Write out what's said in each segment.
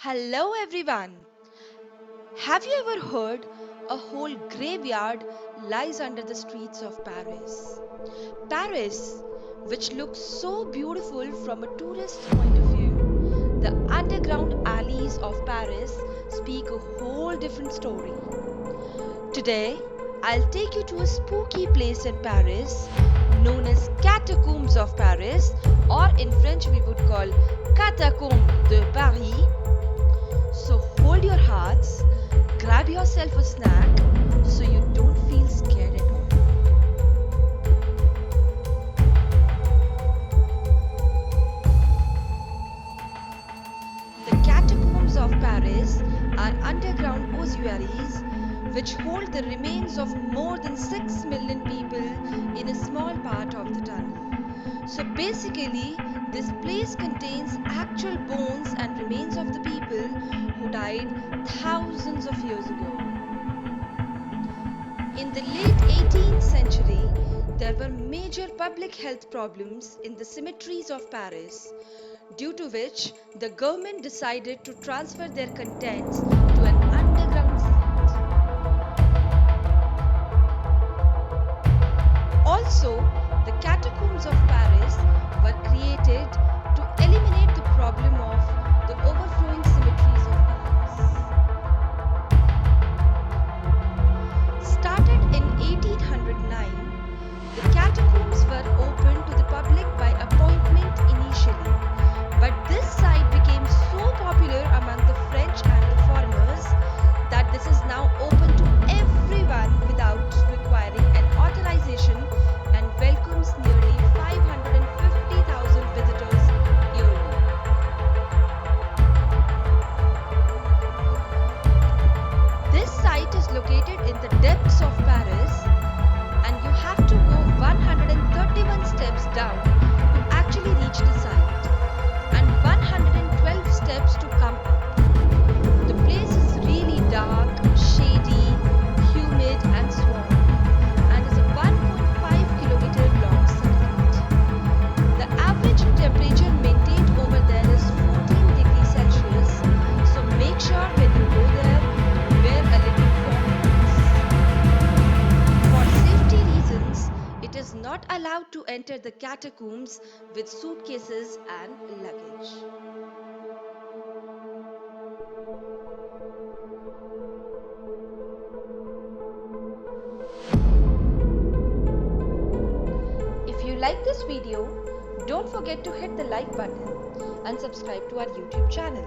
Hello everyone. Have you ever heard a whole graveyard lies under the streets of Paris? Paris, which looks so beautiful from a tourist's point of view, the underground alleys of Paris speak a whole different story. Today, I'll take you to a spooky place in Paris known as Catacombs of Paris, or in French we would call Catacombs de Paris. So hold your hearts, grab yourself a snack so you don't feel scared at all. The catacombs of Paris are underground ossuaries which hold the remains of more than 6 million people in a small part of the tunnel. So basically, this place contains actual bones and remains of the people who died thousands of years ago. In the late 18th century, there were major public health problems in the cemeteries of Paris, due to which the government decided to transfer their contents to an underground site. Also, the catacombs of Paris were created to eliminate the problem of the overflowing cemeteries of Paris. Started in 1809, the catacombs were open to the public by appointment initially, but this site became so popular among the French and the foreigners that this is now open to everyone without requiring an authorization and welcomes nearly 550,000 visitors yearly. This site is located in the depths of Paris, and you have to go 131 steps down to actually reach the site, and 112 steps to come up. The place is really dark, shady, humid and swampy, and is a 1.5-kilometer long circuit. The average temperature maintained over there is 14 degrees Celsius, so make sure when you go there, wear a little warm clothes. For safety reasons, it is not allowed to enter the catacombs with suitcases and luggage. If you like this video, don't forget to hit the like button and subscribe to our YouTube channel.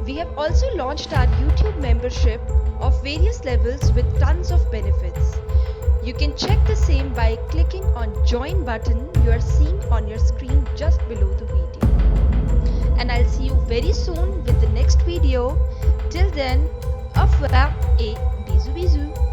We have also launched our YouTube membership of various levels with tons of benefits. You can check the same by clicking on join button you are seeing on your screen just below the video. And I'll see you very soon with the next video. Till then, au revoir et bisous bisous.